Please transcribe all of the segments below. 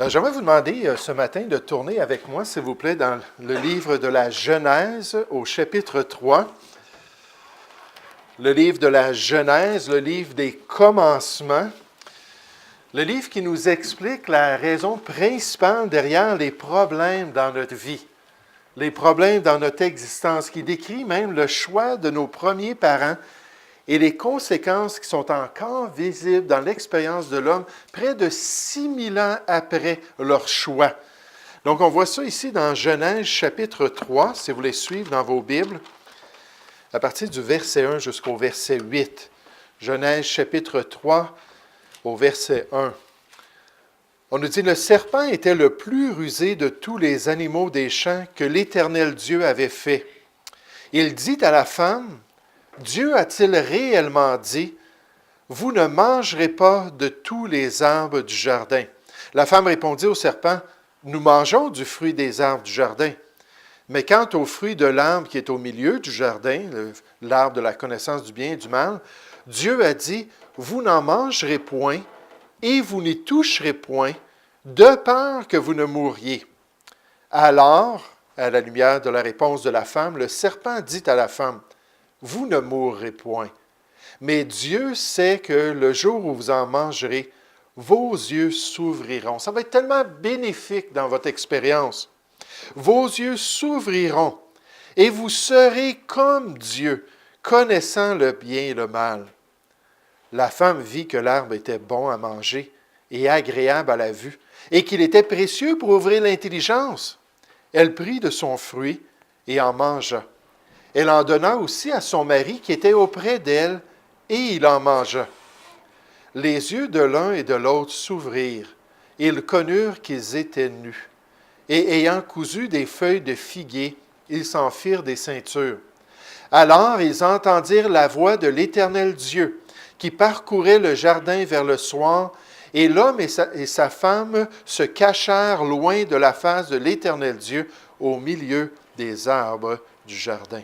J'aimerais vous demander ce matin de tourner avec moi, s'il vous plaît, dans le livre de la Genèse au chapitre 3. Le livre de la Genèse, le livre des commencements. Le livre qui nous explique la raison principale derrière les problèmes dans notre vie, les problèmes dans notre existence, qui décrit même le choix de nos premiers parents et les conséquences qui sont encore visibles dans l'expérience de l'homme près de 6000 ans après leur choix. Donc, on voit ça ici dans Genèse chapitre 3, si vous voulez suivre dans vos Bibles, à partir du verset 1 jusqu'au verset 8. Genèse chapitre 3, au verset 1. On nous dit, « Le serpent était le plus rusé de tous les animaux des champs que l'Éternel Dieu avait fait. Il dit à la femme, « Dieu a-t-il réellement dit, « Vous ne mangerez pas de tous les arbres du jardin. » La femme répondit au serpent, « Nous mangeons du fruit des arbres du jardin. Mais quant au fruit de l'arbre qui est au milieu du jardin, l'arbre de la connaissance du bien et du mal, Dieu a dit, « Vous n'en mangerez point, et vous n'y toucherez point, de peur que vous ne mouriez. » Alors, à la lumière de la réponse de la femme, le serpent dit à la femme, « Vous ne mourrez point. Mais Dieu sait que le jour où vous en mangerez, vos yeux s'ouvriront. » Ça va être tellement bénéfique dans votre expérience. Vos yeux s'ouvriront et vous serez comme Dieu, connaissant le bien et le mal. La femme vit que l'arbre était bon à manger et agréable à la vue, et qu'il était précieux pour ouvrir l'intelligence. Elle prit de son fruit et en mangea. Elle en donna aussi à son mari qui était auprès d'elle, et il en mangea. Les yeux de l'un et de l'autre s'ouvrirent, et ils connurent qu'ils étaient nus. Et ayant cousu des feuilles de figuier, ils s'en firent des ceintures. Alors ils entendirent la voix de l'Éternel Dieu, qui parcourait le jardin vers le soir, et l'homme et sa femme se cachèrent loin de la face de l'Éternel Dieu, au milieu des arbres du jardin.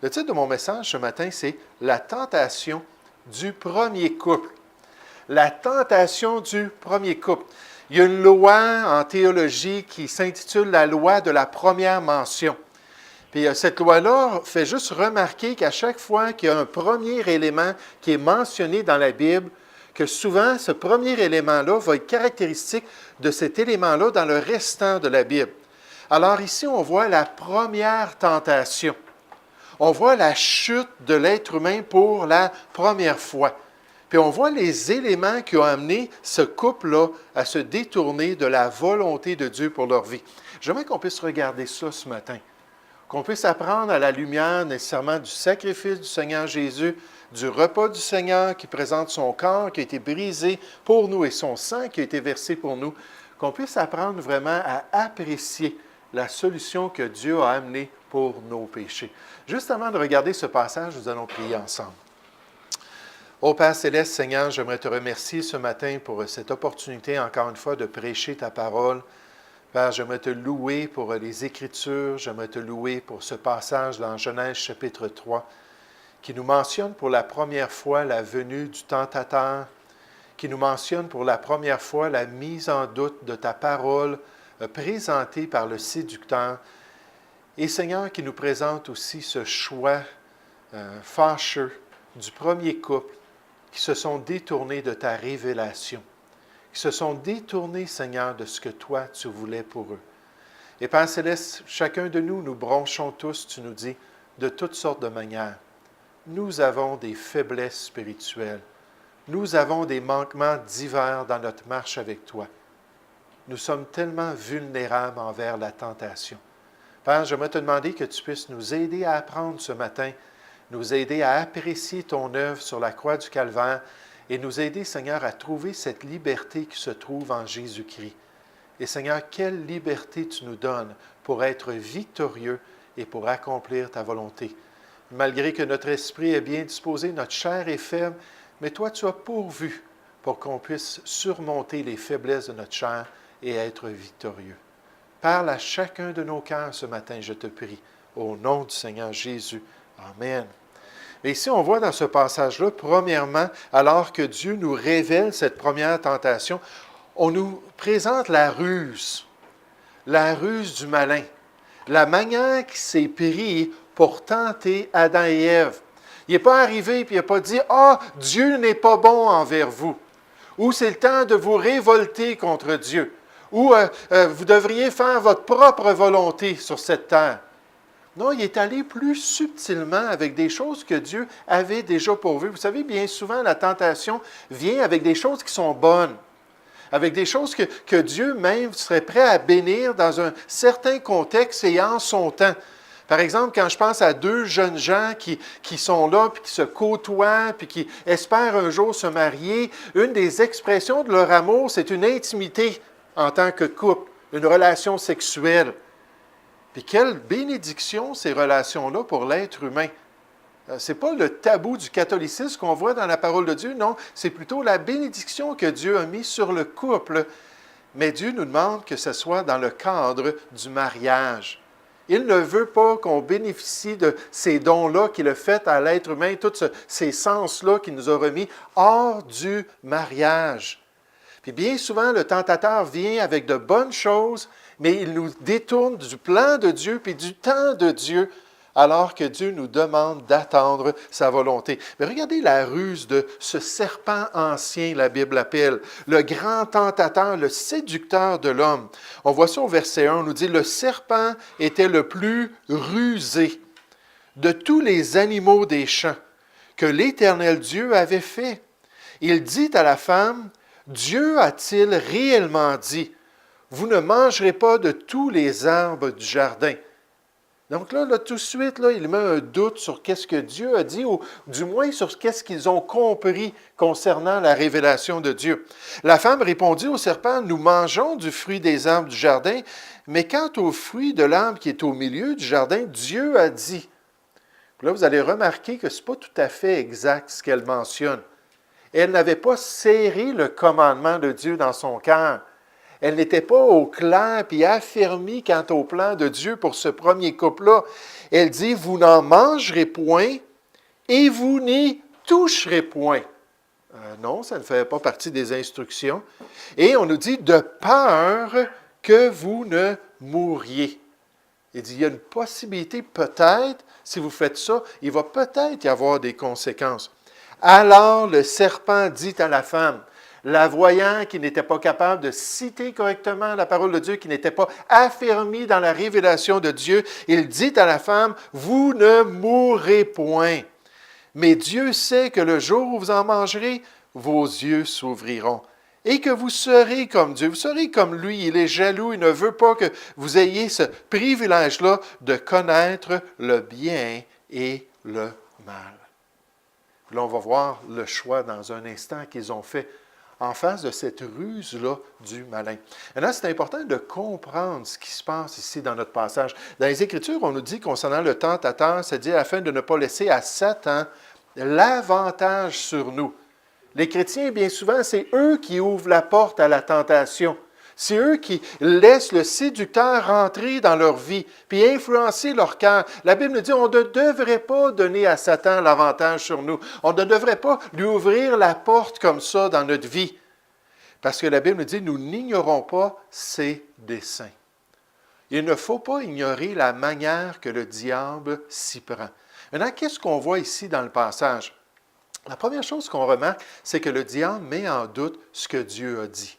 Le titre de mon message ce matin, c'est « La tentation du premier couple ». La tentation du premier couple. Il y a une loi en théologie qui s'intitule la loi de la première mention. Puis cette loi-là fait juste remarquer qu'à chaque fois qu'il y a un premier élément qui est mentionné dans la Bible, que souvent ce premier élément-là va être caractéristique de cet élément-là dans le restant de la Bible. Alors ici, on voit la première tentation. On voit la chute de l'être humain pour la première fois. Puis on voit les éléments qui ont amené ce couple-là à se détourner de la volonté de Dieu pour leur vie. J'aimerais qu'on puisse regarder ça ce matin, qu'on puisse apprendre à la lumière nécessairement du sacrifice du Seigneur Jésus, du repas du Seigneur qui présente son corps qui a été brisé pour nous et son sang qui a été versé pour nous, qu'on puisse apprendre vraiment à apprécier la solution que Dieu a amenée pour nos péchés. Juste avant de regarder ce passage, nous allons prier ensemble. Ô Père Céleste, Seigneur, j'aimerais te remercier ce matin pour cette opportunité, encore une fois, de prêcher ta parole. Père, j'aimerais te louer pour les Écritures, j'aimerais te louer pour ce passage dans Genèse chapitre 3, qui nous mentionne pour la première fois la venue du tentateur, qui nous mentionne pour la première fois la mise en doute de ta parole présentée par le séducteur, et Seigneur, qui nous présente aussi ce choix fâcheux du premier couple qui se sont détournés de ta révélation, qui se sont détournés, Seigneur, de ce que toi, tu voulais pour eux. Et Père Céleste, chacun de nous, nous bronchons tous, tu nous dis, de toutes sortes de manières. Nous avons des faiblesses spirituelles. Nous avons des manquements divers dans notre marche avec toi. Nous sommes tellement vulnérables envers la tentation. Père, j'aimerais te demander que tu puisses nous aider à apprendre ce matin, nous aider à apprécier ton œuvre sur la croix du Calvaire et nous aider, Seigneur, à trouver cette liberté qui se trouve en Jésus-Christ. Et Seigneur, quelle liberté tu nous donnes pour être victorieux et pour accomplir ta volonté. Malgré que notre esprit est bien disposé, notre chair est faible, mais toi, tu as pourvu pour qu'on puisse surmonter les faiblesses de notre chair et être victorieux. Parle à chacun de nos cœurs ce matin, je te prie, au nom du Seigneur Jésus. Amen. Et ici, on voit dans ce passage-là, premièrement, alors que Dieu nous révèle cette première tentation, on nous présente la ruse du malin, la manière qui s'est pris pour tenter Adam et Ève. Il n'est pas arrivé et il n'a pas dit « Ah, Dieu n'est pas bon envers vous » ou « C'est le temps de vous révolter contre Dieu » ou Vous devriez faire votre propre volonté sur cette terre ». Non, il est allé plus subtilement avec des choses que Dieu avait déjà pourvues. Vous savez, bien souvent, la tentation vient avec des choses qui sont bonnes, avec des choses que Dieu même serait prêt à bénir dans un certain contexte et en son temps. Par exemple, quand je pense à deux jeunes gens qui sont là, puis qui se côtoient, puis qui espèrent un jour se marier, une des expressions de leur amour, c'est une intimité en tant que couple, une relation sexuelle. Puis quelle bénédiction ces relations-là pour l'être humain. Ce n'est pas le tabou du catholicisme qu'on voit dans la parole de Dieu, non, c'est plutôt la bénédiction que Dieu a mise sur le couple. Mais Dieu nous demande que ce soit dans le cadre du mariage. Il ne veut pas qu'on bénéficie de ces dons-là qu'il a faits à l'être humain, tous ces sens-là qu'il nous a remis hors du mariage. Puis bien souvent, le tentateur vient avec de bonnes choses, mais il nous détourne du plan de Dieu puis du temps de Dieu, alors que Dieu nous demande d'attendre sa volonté. Mais regardez la ruse de ce serpent ancien, la Bible l'appelle, le grand tentateur, le séducteur de l'homme. On voit ça au verset 1, on nous dit « Le serpent était le plus rusé de tous les animaux des champs que l'Éternel Dieu avait fait. Il dit à la femme, « Dieu a-t-il réellement dit, vous ne mangerez pas de tous les arbres du jardin. » Donc là, tout de suite, là, il met un doute sur qu'est-ce que Dieu a dit, ou du moins sur qu'est-ce qu'ils ont compris concernant la révélation de Dieu. La femme répondit au serpent, « Nous mangeons du fruit des arbres du jardin, mais quant au fruit de l'arbre qui est au milieu du jardin, Dieu a dit. » Puis là, vous allez remarquer que ce n'est pas tout à fait exact ce qu'elle mentionne. Elle n'avait pas serré le commandement de Dieu dans son cœur. Elle n'était pas au clair puis affermie quant au plan de Dieu pour ce premier couple-là. Elle dit, « Vous n'en mangerez point et vous n'y toucherez point. » Non, ça ne fait pas partie des instructions. Et on nous dit, « De peur que vous ne mouriez. » Il dit, il y a une possibilité, peut-être, si vous faites ça, il va peut-être y avoir des conséquences. Alors le serpent dit à la femme, la voyant qui n'était pas capable de citer correctement la parole de Dieu, qui n'était pas affermie dans la révélation de Dieu, il dit à la femme, « Vous ne mourrez point. Mais Dieu sait que le jour où vous en mangerez, vos yeux s'ouvriront. Et que vous serez comme Dieu, vous serez comme lui, il est jaloux, il ne veut pas que vous ayez ce privilège-là de connaître le bien et le mal. » Là, on va voir le choix dans un instant qu'ils ont fait en face de cette ruse-là du malin. Maintenant, c'est important de comprendre ce qui se passe ici dans notre passage. Dans les Écritures, on nous dit concernant le tentateur, c'est-à-dire afin de ne pas laisser à Satan l'avantage sur nous. Les chrétiens, bien souvent, c'est eux qui ouvrent la porte à la tentation. C'est eux qui laissent le séducteur rentrer dans leur vie, puis influencer leur cœur. La Bible nous dit, on ne devrait pas donner à Satan l'avantage sur nous. On ne devrait pas lui ouvrir la porte comme ça dans notre vie. Parce que la Bible nous dit, nous n'ignorons pas ses desseins. Il ne faut pas ignorer la manière que le diable s'y prend. Maintenant, qu'est-ce qu'on voit ici dans le passage? La première chose qu'on remarque, c'est que le diable met en doute ce que Dieu a dit.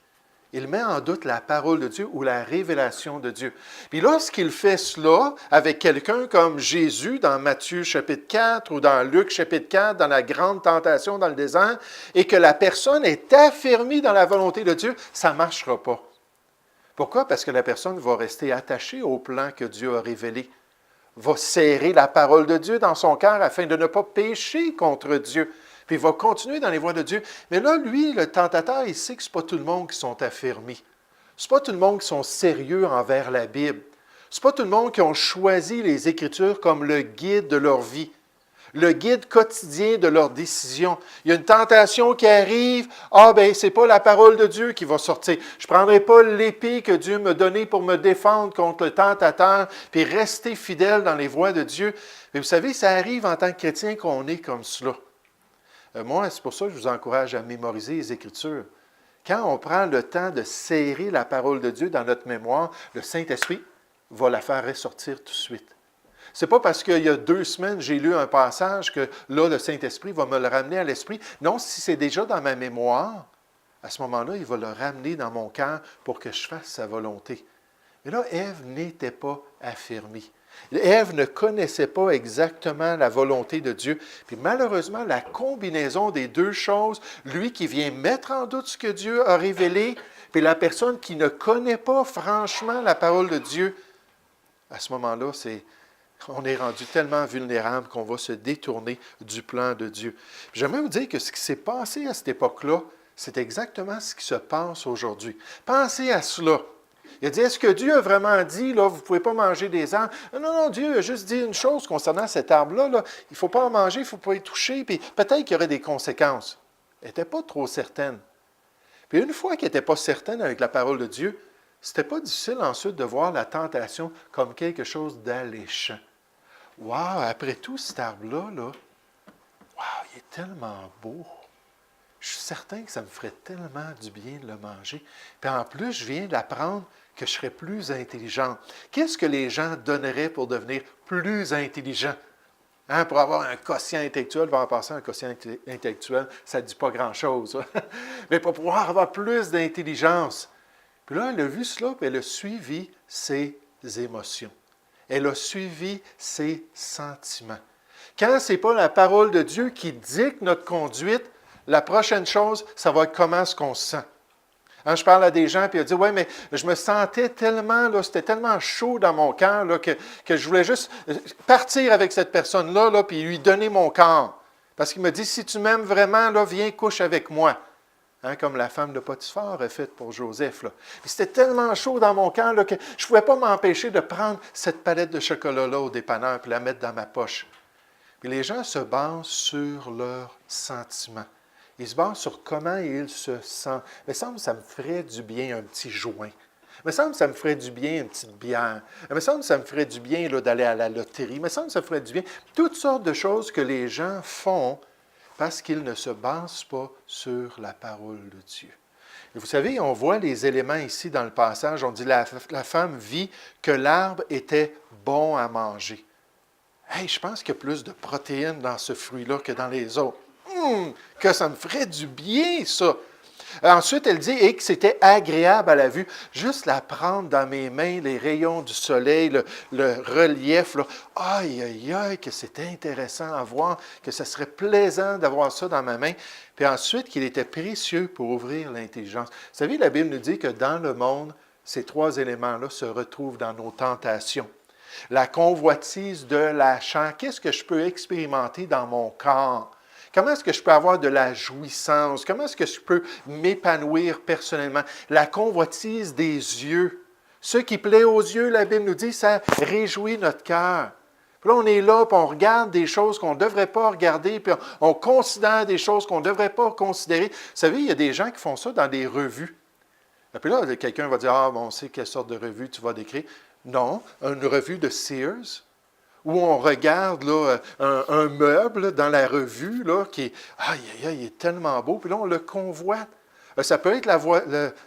Il met en doute la parole de Dieu ou la révélation de Dieu. Puis lorsqu'il fait cela avec quelqu'un comme Jésus dans Matthieu chapitre 4 ou dans Luc chapitre 4, dans la grande tentation dans le désert, et que la personne est affermie dans la volonté de Dieu, ça ne marchera pas. Pourquoi? Parce que la personne va rester attachée au plan que Dieu a révélé, va serrer la parole de Dieu dans son cœur afin de ne pas pécher contre Dieu. Puis il va continuer dans les voies de Dieu. Mais là, lui, le tentateur, il sait que ce n'est pas tout le monde qui sont affermis. Ce n'est pas tout le monde qui sont sérieux envers la Bible. Ce n'est pas tout le monde qui ont choisi les Écritures comme le guide de leur vie, le guide quotidien de leurs décisions. Il y a une tentation qui arrive. Ah, bien, ce n'est pas la parole de Dieu qui va sortir. Je ne prendrai pas l'épée que Dieu m'a donnée pour me défendre contre le tentateur, puis rester fidèle dans les voies de Dieu. Mais vous savez, ça arrive en tant que chrétien qu'on est comme cela. Moi, c'est pour ça que je vous encourage à mémoriser les Écritures. Quand on prend le temps de serrer la parole de Dieu dans notre mémoire, le Saint-Esprit va la faire ressortir tout de suite. Ce n'est pas parce qu'il y a 2 semaines, j'ai lu un passage que là, le Saint-Esprit va me le ramener à l'esprit. Non, si c'est déjà dans ma mémoire, à ce moment-là, il va le ramener dans mon cœur pour que je fasse sa volonté. Mais là, Ève n'était pas affermie. Ève ne connaissait pas exactement la volonté de Dieu. Puis malheureusement, la combinaison des 2 choses, lui qui vient mettre en doute ce que Dieu a révélé, puis la personne qui ne connaît pas franchement la parole de Dieu, à ce moment-là, on est rendu tellement vulnérable qu'on va se détourner du plan de Dieu. J'aimerais vous dire que ce qui s'est passé à cette époque-là, c'est exactement ce qui se passe aujourd'hui. Pensez à cela. Il a dit, est-ce que Dieu a vraiment dit, là, vous ne pouvez pas manger des arbres? Non, Dieu a juste dit une chose concernant cet arbre-là. Là, il ne faut pas en manger, il ne faut pas y toucher, puis peut-être qu'il y aurait des conséquences. Elle n'était pas trop certaine. Puis une fois qu'elle n'était pas certaine avec la parole de Dieu, ce n'était pas difficile ensuite de voir la tentation comme quelque chose d'alléchant. Wow, après tout, cet arbre-là, wow, il est tellement beau. Je suis certain que ça me ferait tellement du bien de le manger. Puis en plus, je viens d'apprendre que je serais plus intelligent. Qu'est-ce que les gens donneraient pour devenir plus intelligent? Hein, pour avoir un quotient intellectuel, va en passer un quotient intellectuel, ça ne dit pas grand-chose. Mais pour pouvoir avoir plus d'intelligence. Puis là, elle a vu cela, puis elle a suivi ses émotions. Elle a suivi ses sentiments. Quand ce n'est pas la parole de Dieu qui dicte notre conduite, la prochaine chose, ça va être comment est-ce qu'on se sent. Hein, je parle à des gens, puis ils disent, oui, mais je me sentais tellement, là, c'était tellement chaud dans mon cœur là, que je voulais juste partir avec cette personne-là, là, puis lui donner mon corps. Parce qu'il me dit, si tu m'aimes vraiment, là, viens, couche avec moi. Hein, comme la femme de Potiphar a fait pour Joseph. Là. C'était tellement chaud dans mon cœur là, que je ne pouvais pas m'empêcher de prendre cette palette de chocolat-là au dépanneur et la mettre dans ma poche. Puis les gens se basent sur leurs sentiments. Ils se basent sur comment ils se sentent. Il me semble que ça me ferait du bien un petit joint. Il me semble que ça me ferait du bien une petite bière. Il me semble que ça me ferait du bien là, d'aller à la loterie. Il me semble que ça ferait du bien. Toutes sortes de choses que les gens font parce qu'ils ne se basent pas sur la parole de Dieu. Et vous savez, on voit les éléments ici dans le passage. On dit la femme vit que l'arbre était bon à manger. Hey, je pense qu'il y a plus de protéines dans ce fruit-là que dans les autres. Que ça me ferait du bien, ça. Ensuite, elle dit, et que c'était agréable à la vue. Juste la prendre dans mes mains, les rayons du soleil, le relief, là. Aïe, aïe, aïe, que c'était intéressant à voir, que ce serait plaisant d'avoir ça dans ma main. Puis ensuite, qu'il était précieux pour ouvrir l'intelligence. Vous savez, la Bible nous dit que dans le monde, ces 3 éléments-là se retrouvent dans nos tentations. La convoitise de la chair. Qu'est-ce que je peux expérimenter dans mon corps? Comment est-ce que je peux avoir de la jouissance? Comment est-ce que je peux m'épanouir personnellement? La convoitise des yeux. Ce qui plaît aux yeux, la Bible nous dit, ça réjouit notre cœur. Puis là, on est là, puis on regarde des choses qu'on ne devrait pas regarder, puis on considère des choses qu'on ne devrait pas considérer. Vous savez, il y a des gens qui font ça dans des revues. Et puis là, quelqu'un va dire, bon, on sait quelle sorte de revue tu vas décrire. Non, une revue de Sears, où on regarde là, un meuble dans la revue là, qui est, aïe, aïe, aïe, il est tellement beau, puis là, on le convoite. Ça peut être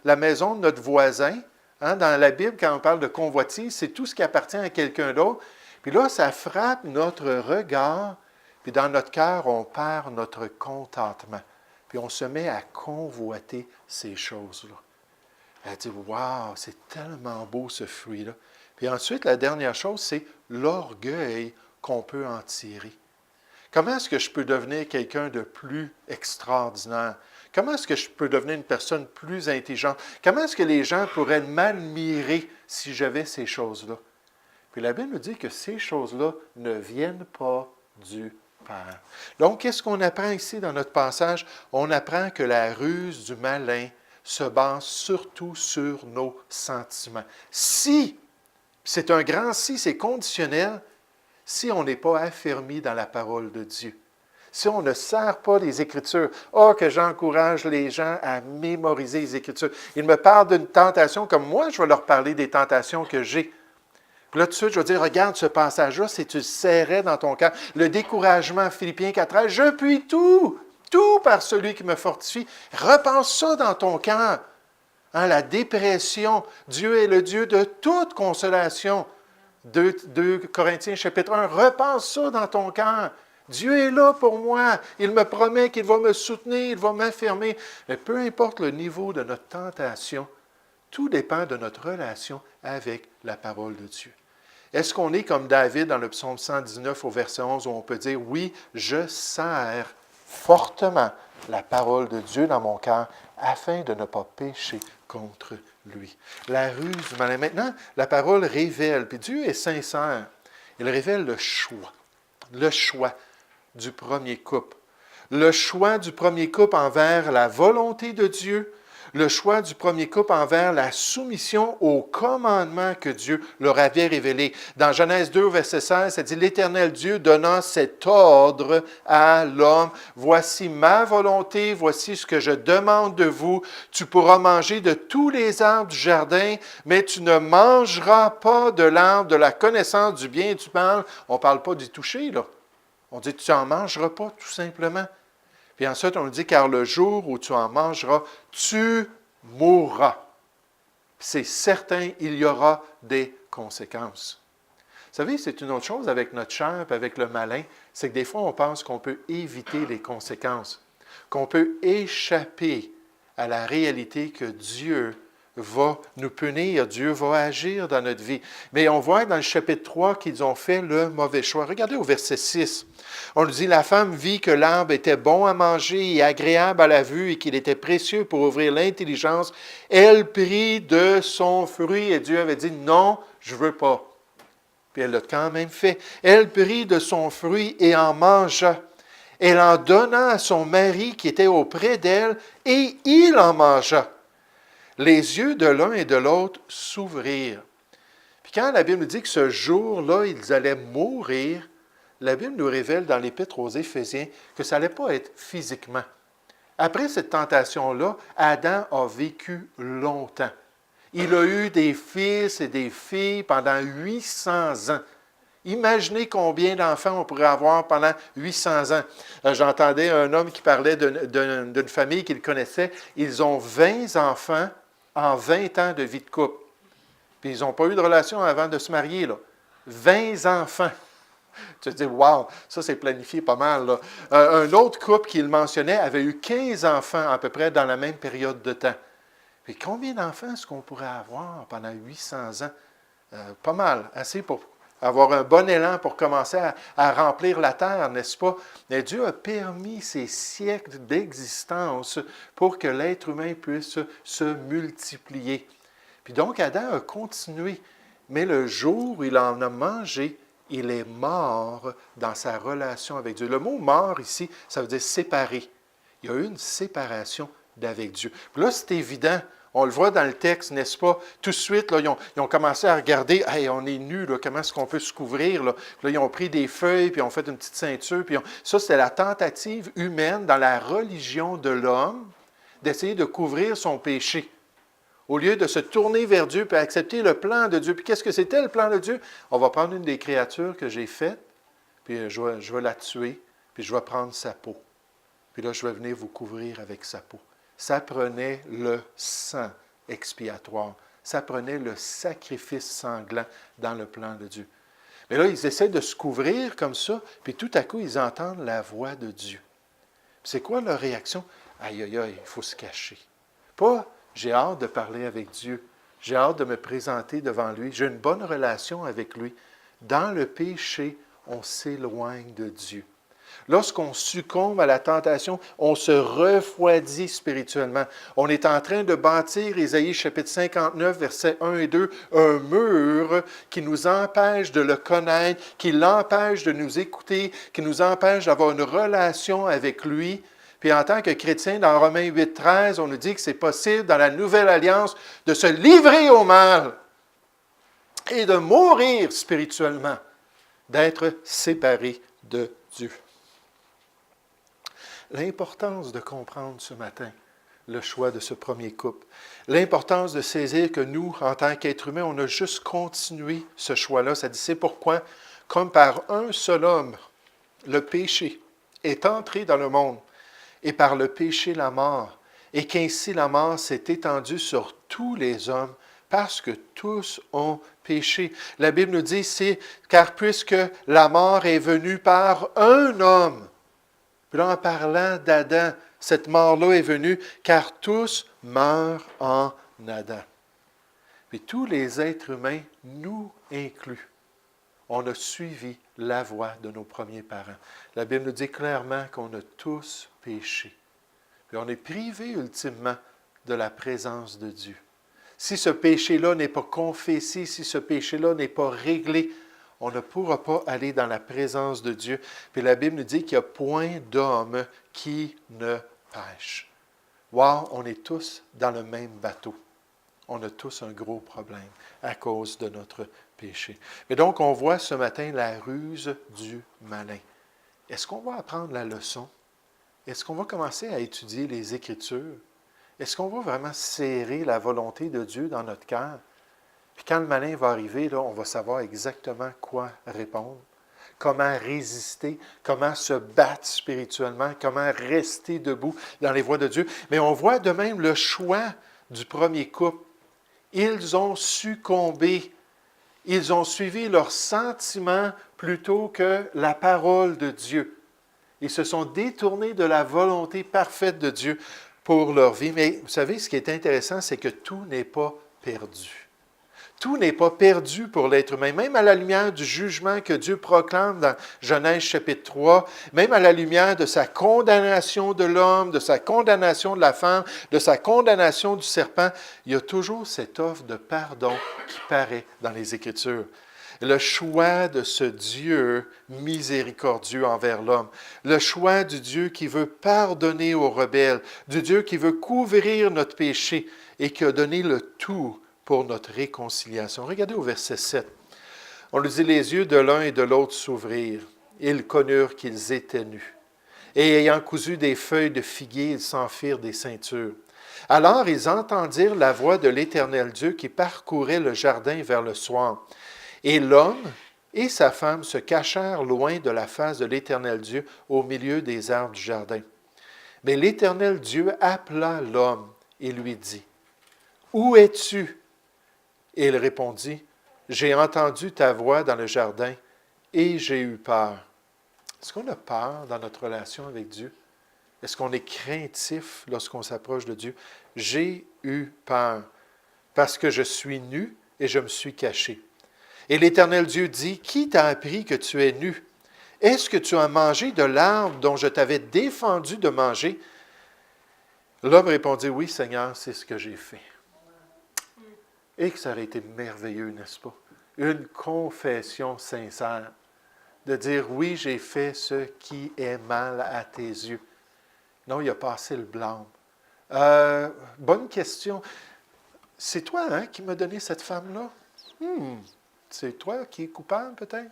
la maison de notre voisin. Hein, dans la Bible, quand on parle de convoitise, c'est tout ce qui appartient à quelqu'un d'autre. Puis là, ça frappe notre regard, puis dans notre cœur, on perd notre contentement. Puis on se met à convoiter ces choses-là. Elle dit, waouh, c'est tellement beau ce fruit-là. Puis ensuite, la dernière chose, c'est l'orgueil qu'on peut en tirer. Comment est-ce que je peux devenir quelqu'un de plus extraordinaire? Comment est-ce que je peux devenir une personne plus intelligente? Comment est-ce que les gens pourraient m'admirer si j'avais ces choses-là? Puis la Bible nous dit que ces choses-là ne viennent pas du Père. Donc, qu'est-ce qu'on apprend ici dans notre passage? On apprend que la ruse du malin se base surtout sur nos sentiments. Si, c'est un grand si, c'est conditionnel, si on n'est pas affermi dans la parole de Dieu, si on ne sert pas les Écritures, que j'encourage les gens à mémoriser les Écritures. Ils me parlent d'une tentation, comme moi, je vais leur parler des tentations que j'ai. Puis là, tout de suite, je vais dire, regarde ce passage-là, si tu le serrais dans ton cœur. Le découragement, Philippiens 4, je puis tout tout par celui qui me fortifie. Repense ça dans ton cœur. Hein, la dépression, Dieu est le Dieu de toute consolation. 2 Corinthiens chapitre 1, repense ça dans ton cœur. Dieu est là pour moi. Il me promet qu'il va me soutenir, il va m'affirmer. Mais peu importe le niveau de notre tentation, tout dépend de notre relation avec la parole de Dieu. Est-ce qu'on est comme David dans le psaume 119 au verset 11 où on peut dire, oui, je serre fortement la parole de Dieu dans mon cœur afin de ne pas pécher contre lui. La ruse du malin. Maintenant, la parole révèle, puis Dieu est sincère. Il révèle le choix du premier couple. Le choix du premier couple envers la volonté de Dieu, le choix du premier couple envers la soumission au commandement que Dieu leur avait révélé. Dans Genèse 2, verset 16, ça dit « L'Éternel Dieu donna cet ordre à l'homme. Voici ma volonté, voici ce que je demande de vous. Tu pourras manger de tous les arbres du jardin, mais tu ne mangeras pas de l'arbre de la connaissance du bien et du mal. » On ne parle pas du toucher, là. On dit « Tu n'en mangeras pas, tout simplement. » Puis ensuite, on dit, car le jour où tu en mangeras, tu mourras. C'est certain, il y aura des conséquences. Vous savez, c'est une autre chose avec notre chair et avec le malin, c'est que des fois, on pense qu'on peut éviter les conséquences, qu'on peut échapper à la réalité que Dieu va nous punir, Dieu va agir dans notre vie. Mais on voit dans le chapitre 3 qu'ils ont fait le mauvais choix. Regardez au verset 6. On nous dit, la femme vit que l'arbre était bon à manger et agréable à la vue et qu'il était précieux pour ouvrir l'intelligence. Elle prit de son fruit et Dieu avait dit, non, je ne veux pas. Puis elle l'a quand même fait. Elle prit de son fruit et en mangea. Elle en donna à son mari qui était auprès d'elle et il en mangea. Les yeux de l'un et de l'autre s'ouvrirent. Puis quand la Bible nous dit que ce jour-là, ils allaient mourir, la Bible nous révèle dans l'Épître aux Éphésiens que ça n'allait pas être physiquement. Après cette tentation-là, Adam a vécu longtemps. Il a eu des fils et des filles pendant 800 ans. Imaginez combien d'enfants on pourrait avoir pendant 800 ans. J'entendais un homme qui parlait d'une famille qu'il connaissait. Ils ont 20 enfants en 20 ans de vie de couple. Puis ils n'ont pas eu de relation avant de se marier, là. 20 enfants. Tu te dis, wow, ça c'est planifié pas mal, là. Un autre couple qu'il mentionnait avait eu 15 enfants à peu près dans la même période de temps. Puis combien d'enfants est-ce qu'on pourrait avoir pendant 800 ans? Pas mal, assez pour avoir un bon élan pour commencer à remplir la terre, n'est-ce pas? Mais Dieu a permis ces siècles d'existence pour que l'être humain puisse se multiplier. Puis donc, Adam a continué. Mais le jour où il en a mangé, il est mort dans sa relation avec Dieu. Le mot « mort » ici, ça veut dire « séparé ». Il y a eu une séparation d'avec Dieu. Puis là, c'est évident. On le voit dans le texte, n'est-ce pas? Tout de suite, là, ils ont commencé à regarder, « Hey, on est nus, là, comment est-ce qu'on peut se couvrir? » Là, ils ont pris des feuilles, puis ils ont fait une petite ceinture. Puis ça, c'était la tentative humaine dans la religion de l'homme d'essayer de couvrir son péché. Au lieu de se tourner vers Dieu et accepter le plan de Dieu. Puis qu'est-ce que c'était le plan de Dieu? On va prendre une des créatures que j'ai faites, puis je vais la tuer, puis je vais prendre sa peau. Puis là, je vais venir vous couvrir avec sa peau. Ça prenait le sang expiatoire. Ça prenait le sacrifice sanglant dans le plan de Dieu. Mais là, ils essaient de se couvrir comme ça, puis tout à coup, ils entendent la voix de Dieu. Puis c'est quoi leur réaction? Aïe, aïe, aïe, il faut se cacher. Pas, j'ai hâte de parler avec Dieu. J'ai hâte de me présenter devant lui. J'ai une bonne relation avec lui. Dans le péché, on s'éloigne de Dieu. Lorsqu'on succombe à la tentation, on se refroidit spirituellement. On est en train de bâtir, Ésaïe chapitre 59, versets 1 et 2, un mur qui nous empêche de le connaître, qui l'empêche de nous écouter, qui nous empêche d'avoir une relation avec lui. Puis en tant que chrétien, dans Romains 8, 13, on nous dit que c'est possible, dans la nouvelle alliance, de se livrer au mal et de mourir spirituellement, d'être séparé de Dieu. L'importance de comprendre ce matin le choix de ce premier couple. L'importance de saisir que nous, en tant qu'êtres humains, on a juste continué ce choix-là. Ça dit, c'est pourquoi, comme par un seul homme, le péché est entré dans le monde. et par le péché la mort, et qu'ainsi la mort s'est étendue sur tous les hommes, parce que tous ont péché. La Bible nous dit, c'est car puisque la mort est venue par un homme, puis là en parlant d'Adam, cette mort-là est venue, car tous meurent en Adam. Puis tous les êtres humains, nous inclus, on a suivi la voie de nos premiers parents. La Bible nous dit clairement qu'on a tous péché. Puis on est privé ultimement de la présence de Dieu. Si ce péché-là n'est pas confessé, si ce péché-là n'est pas réglé, on ne pourra pas aller dans la présence de Dieu. Puis la Bible nous dit qu'il n'y a point d'homme qui ne pêche. Wow, on est tous dans le même bateau. On a tous un gros problème à cause de notre péché. Et donc, on voit ce matin la ruse du malin. Est-ce qu'on va apprendre la leçon? Est-ce qu'on va commencer à étudier les Écritures? Est-ce qu'on va vraiment serrer la volonté de Dieu dans notre cœur? Puis quand le malin va arriver, là, on va savoir exactement quoi répondre, comment résister, comment se battre spirituellement, comment rester debout dans les voies de Dieu. Mais on voit de même le choix du premier couple. Ils ont succombé. Ils ont suivi leurs sentiments plutôt que la parole de Dieu. Ils se sont détournés de la volonté parfaite de Dieu pour leur vie. Mais vous savez, ce qui est intéressant, c'est que tout n'est pas perdu. Tout n'est pas perdu pour l'être humain. Même à la lumière du jugement que Dieu proclame dans Genèse chapitre 3, même à la lumière de sa condamnation de l'homme, de sa condamnation de la femme, de sa condamnation du serpent, il y a toujours cette offre de pardon qui paraît dans les Écritures. Le choix de ce Dieu miséricordieux envers l'homme, le choix du Dieu qui veut pardonner aux rebelles, du Dieu qui veut couvrir notre péché et qui a donné le tout pour notre réconciliation. Regardez au verset 7. On nous dit, les yeux de l'un et de l'autre s'ouvrirent. Ils connurent qu'ils étaient nus. Et ayant cousu des feuilles de figuier, ils s'enfirent des ceintures. Alors ils entendirent la voix de l'Éternel Dieu qui parcourait le jardin vers le soir. Et l'homme et sa femme se cachèrent loin de la face de l'Éternel Dieu au milieu des arbres du jardin. Mais l'Éternel Dieu appela l'homme et lui dit, « Où es-tu? » Et il répondit, « J'ai entendu ta voix dans le jardin et j'ai eu peur. » Est-ce qu'on a peur dans notre relation avec Dieu? Est-ce qu'on est craintif lorsqu'on s'approche de Dieu? J'ai eu peur parce que je suis nu et je me suis caché. Et l'Éternel Dieu dit, « Qui t'a appris que tu es nu? Est-ce que tu as mangé de l'arbre dont je t'avais défendu de manger? » L'homme répondit, « Oui, Seigneur, c'est ce que j'ai fait. » Et que ça aurait été merveilleux, n'est-ce pas? Une confession sincère, de dire, « Oui, j'ai fait ce qui est mal à tes yeux. » Non, il a passé le blâme. Bonne question. C'est toi qui m'as donné cette femme-là? C'est toi qui es coupable, peut-être?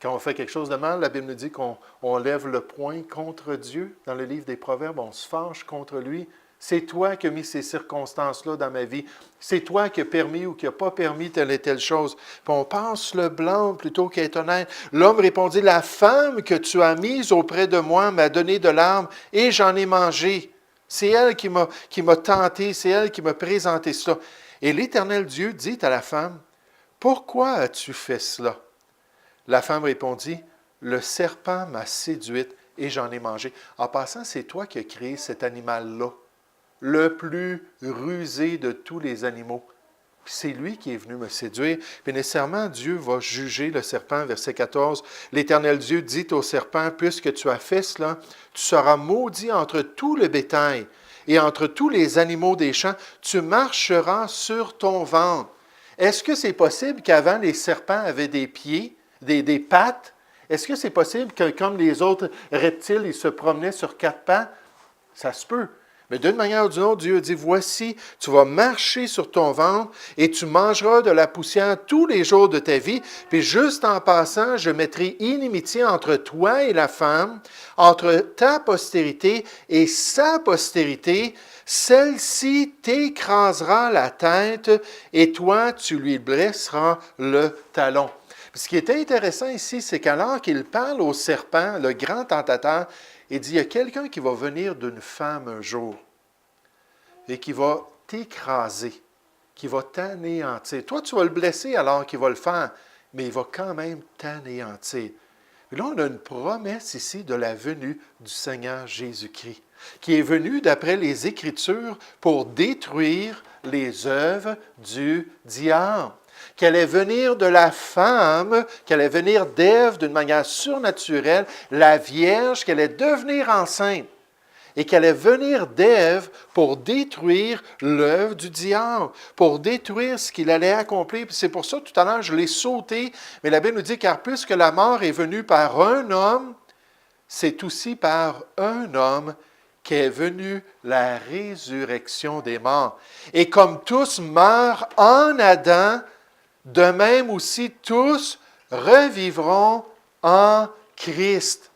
Quand on fait quelque chose de mal, la Bible nous dit qu'on lève le poing contre Dieu. Dans le livre des Proverbes, on se fâche contre lui. C'est toi qui as mis ces circonstances-là dans ma vie. C'est toi qui as permis ou qui n'as pas permis telle et telle chose. Puis on passe le blâme plutôt qu'être honnête. L'homme répondit, « La femme que tu as mise auprès de moi m'a donné de l'arbre et j'en ai mangé. C'est elle qui m'a tenté, c'est elle qui m'a présenté cela. » Et l'Éternel Dieu dit à la femme, « Pourquoi as-tu fait cela? » La femme répondit, « Le serpent m'a séduite et j'en ai mangé. » En passant, c'est toi qui as créé cet animal-là, le plus rusé de tous les animaux. Puis c'est lui qui est venu me séduire. Puis nécessairement, Dieu va juger le serpent, verset 14. L'Éternel Dieu dit au serpent, « Puisque tu as fait cela, tu seras maudit entre tout le bétail et entre tous les animaux des champs. Tu marcheras sur ton ventre. » Est-ce que c'est possible qu'avant, les serpents avaient des pieds, des pattes? Est-ce que c'est possible que, comme les autres reptiles, ils se promenaient sur quatre pattes? Ça se peut. Mais d'une manière ou d'une autre, Dieu dit, « Voici, tu vas marcher sur ton ventre et tu mangeras de la poussière tous les jours de ta vie. Puis juste en passant, je mettrai inimitié entre toi et la femme, entre ta postérité et sa postérité. Celle-ci t'écrasera la tête et toi, tu lui blesseras le talon. » Ce qui est intéressant ici, c'est qu'alors qu'il parle au serpent, le grand tentateur, Il dit, il y a quelqu'un qui va venir d'une femme un jour et qui va t'écraser, qui va t'anéantir. Toi, tu vas le blesser alors qu'il va le faire, mais il va quand même t'anéantir. Et là, on a une promesse ici de la venue du Seigneur Jésus-Christ, qui est venu, d'après les Écritures, pour détruire les œuvres du diable. Qu'elle allait venir de la femme, qu'elle allait venir d'Ève d'une manière surnaturelle, la Vierge, qu'elle allait devenir enceinte et qu'elle allait venir d'Ève pour détruire l'œuvre du diable, pour détruire ce qu'il allait accomplir. Puis c'est pour ça, tout à l'heure, je l'ai sauté, mais la Bible nous dit, car puisque la mort est venue par un homme, c'est aussi par un homme qu'est venue la résurrection des morts. Et comme tous meurent en Adam, de même aussi tous revivront en Christ.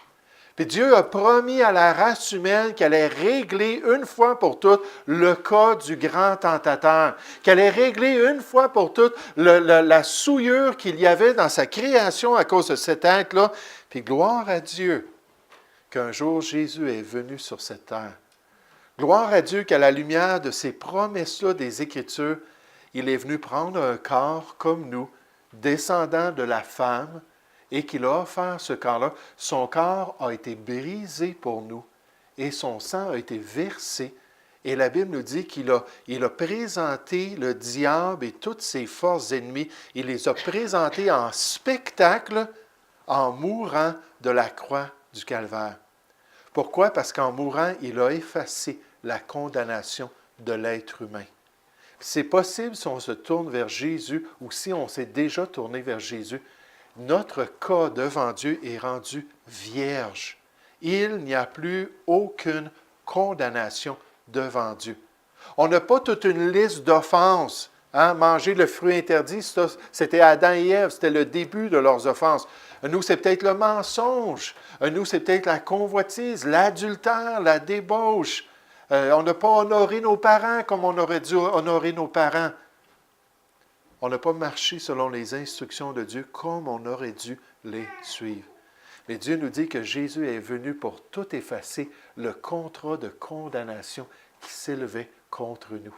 Puis Dieu a promis à la race humaine qu'elle allait régler une fois pour toutes le cas du grand tentateur, qu'elle allait régler une fois pour toutes la souillure qu'il y avait dans sa création à cause de cet être-là. Puis gloire à Dieu qu'un jour Jésus est venu sur cette terre. Gloire à Dieu qu'à la lumière de ces promesses-là des Écritures, il est venu prendre un corps comme nous, descendant de la femme, et qu'il a offert ce corps-là. Son corps a été brisé pour nous et son sang a été versé. Et la Bible nous dit qu'il a présenté le diable et toutes ses forces ennemies. Il les a présentés en spectacle en mourant de la croix du Calvaire. Pourquoi? Parce qu'en mourant, il a effacé la condamnation de l'être humain. C'est possible si on se tourne vers Jésus ou si on s'est déjà tourné vers Jésus, notre cas devant Dieu est rendu vierge. Il n'y a plus aucune condamnation devant Dieu. On n'a pas toute une liste d'offenses. Manger le fruit interdit, c'était Adam et Ève, c'était le début de leurs offenses. Nous, c'est peut-être le mensonge. Nous, c'est peut-être la convoitise, l'adultère, la débauche. On n'a pas honoré nos parents comme on aurait dû honorer nos parents. On n'a pas marché selon les instructions de Dieu comme on aurait dû les suivre. Mais Dieu nous dit que Jésus est venu pour tout effacer le contrat de condamnation qui s'élevait contre nous.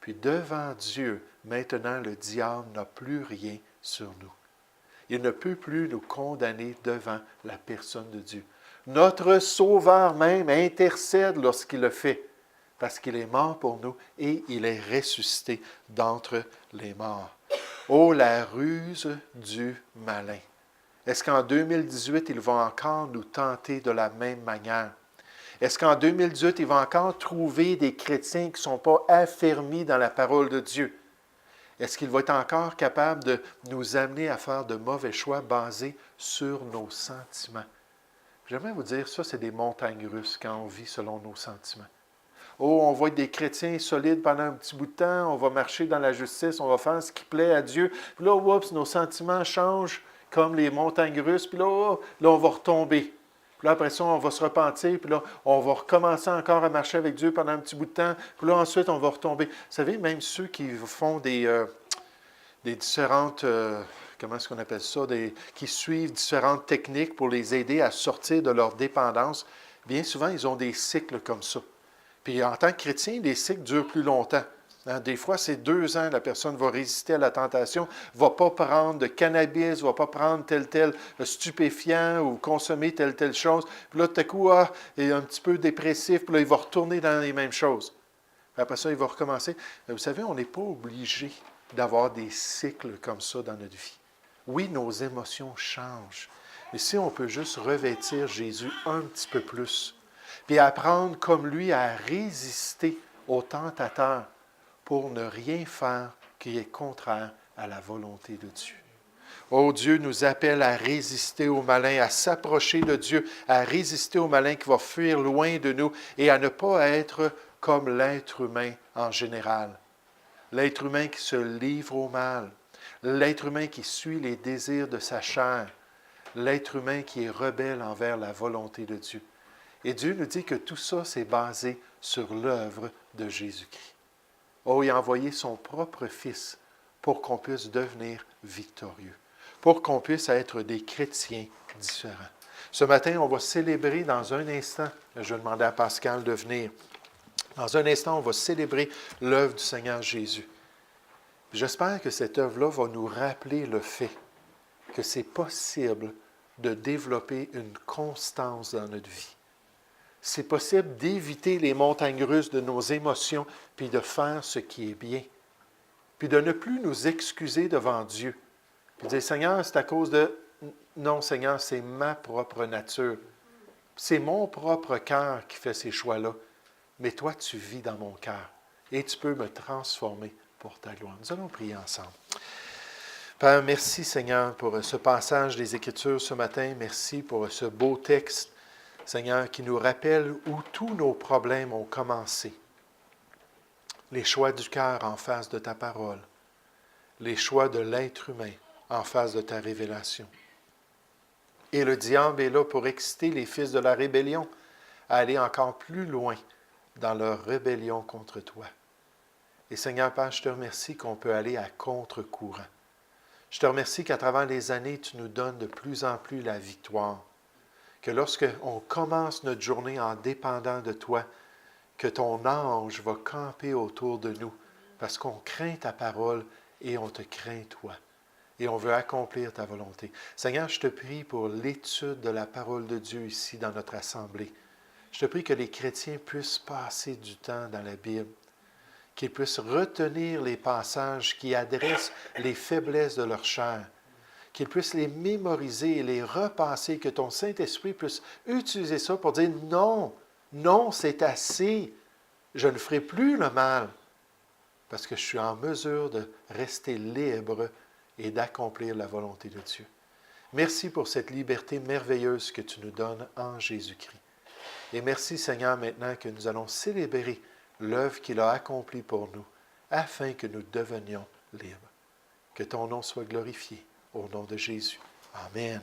Puis devant Dieu, maintenant, le diable n'a plus rien sur nous. Il ne peut plus nous condamner devant la personne de Dieu. Notre Sauveur même intercède lorsqu'il le fait, parce qu'il est mort pour nous et il est ressuscité d'entre les morts. Oh, la ruse du malin! Est-ce qu'en 2018, il va encore nous tenter de la même manière? Est-ce qu'en 2018, il va encore trouver des chrétiens qui ne sont pas affermis dans la parole de Dieu? Est-ce qu'il va être encore capable de nous amener à faire de mauvais choix basés sur nos sentiments? J'aimerais vous dire, ça, c'est des montagnes russes quand on vit selon nos sentiments. Oh, on va être des chrétiens solides pendant un petit bout de temps, on va marcher dans la justice, on va faire ce qui plaît à Dieu. Puis là, oups, nos sentiments changent comme les montagnes russes, puis là, on va retomber. Puis là, après ça, on va se repentir, puis là, on va recommencer encore à marcher avec Dieu pendant un petit bout de temps, puis là, ensuite, on va retomber. Vous savez, même ceux qui font des différentes, comment est-ce qu'on appelle ça, qui suivent différentes techniques pour les aider à sortir de leur dépendance, bien souvent, ils ont des cycles comme ça. Puis en tant que chrétien, les cycles durent plus longtemps. Des fois, c'est 2 ans, la personne va résister à la tentation, ne va pas prendre de cannabis, ne va pas prendre tel stupéfiant ou consommer telle chose. Puis là, tout à coup, il est un petit peu dépressif, puis là, il va retourner dans les mêmes choses. Puis après ça, il va recommencer. Mais vous savez, on n'est pas obligé d'avoir des cycles comme ça dans notre vie. Oui, nos émotions changent. Mais si on peut juste revêtir Jésus un petit peu plus, puis apprendre comme lui à résister aux tentateurs pour ne rien faire qui est contraire à la volonté de Dieu. Oh, Dieu nous appelle à résister au malin, à s'approcher de Dieu, à résister au malin qui va fuir loin de nous et à ne pas être comme l'être humain en général. L'être humain qui se livre au mal, l'être humain qui suit les désirs de sa chair, l'être humain qui est rebelle envers la volonté de Dieu. Et Dieu nous dit que tout ça, c'est basé sur l'œuvre de Jésus-Christ. Oh, il a envoyé son propre Fils pour qu'on puisse devenir victorieux, pour qu'on puisse être des chrétiens différents. Ce matin, on va célébrer dans un instant, je vais demander à Pascal de venir, dans un instant, on va célébrer l'œuvre du Seigneur Jésus. J'espère que cette œuvre-là va nous rappeler le fait que c'est possible de développer une constance dans notre vie. C'est possible d'éviter les montagnes russes de nos émotions, puis de faire ce qui est bien. Puis de ne plus nous excuser devant Dieu. Puis dire, Seigneur, c'est à cause de... Non, Seigneur, c'est ma propre nature. C'est mon propre cœur qui fait ces choix-là. Mais toi, tu vis dans mon cœur. Et tu peux me transformer pour ta gloire. Nous allons prier ensemble. Père, merci Seigneur pour ce passage des Écritures ce matin. Merci pour ce beau texte, Seigneur, qui nous rappelle où tous nos problèmes ont commencé. Les choix du cœur en face de ta parole. Les choix de l'être humain en face de ta révélation. Et le diable est là pour exciter les fils de la rébellion à aller encore plus loin dans leur rébellion contre toi. Et Seigneur Père, je te remercie qu'on peut aller à contre-courant. Je te remercie qu'à travers les années, tu nous donnes de plus en plus la victoire. Que lorsqu'on commence notre journée en dépendant de toi, que ton ange va camper autour de nous parce qu'on craint ta parole et on te craint toi. Et on veut accomplir ta volonté. Seigneur, je te prie pour l'étude de la parole de Dieu ici dans notre assemblée. Je te prie que les chrétiens puissent passer du temps dans la Bible, qu'ils puissent retenir les passages qui adressent les faiblesses de leur chair, qu'ils puissent les mémoriser et les repasser, que ton Saint-Esprit puisse utiliser ça pour dire non, non, c'est assez, je ne ferai plus le mal, parce que je suis en mesure de rester libre et d'accomplir la volonté de Dieu. Merci pour cette liberté merveilleuse que tu nous donnes en Jésus-Christ. Et merci Seigneur maintenant que nous allons célébrer l'œuvre qu'il a accomplie pour nous, afin que nous devenions libres. Que ton nom soit glorifié, au nom de Jésus. Amen.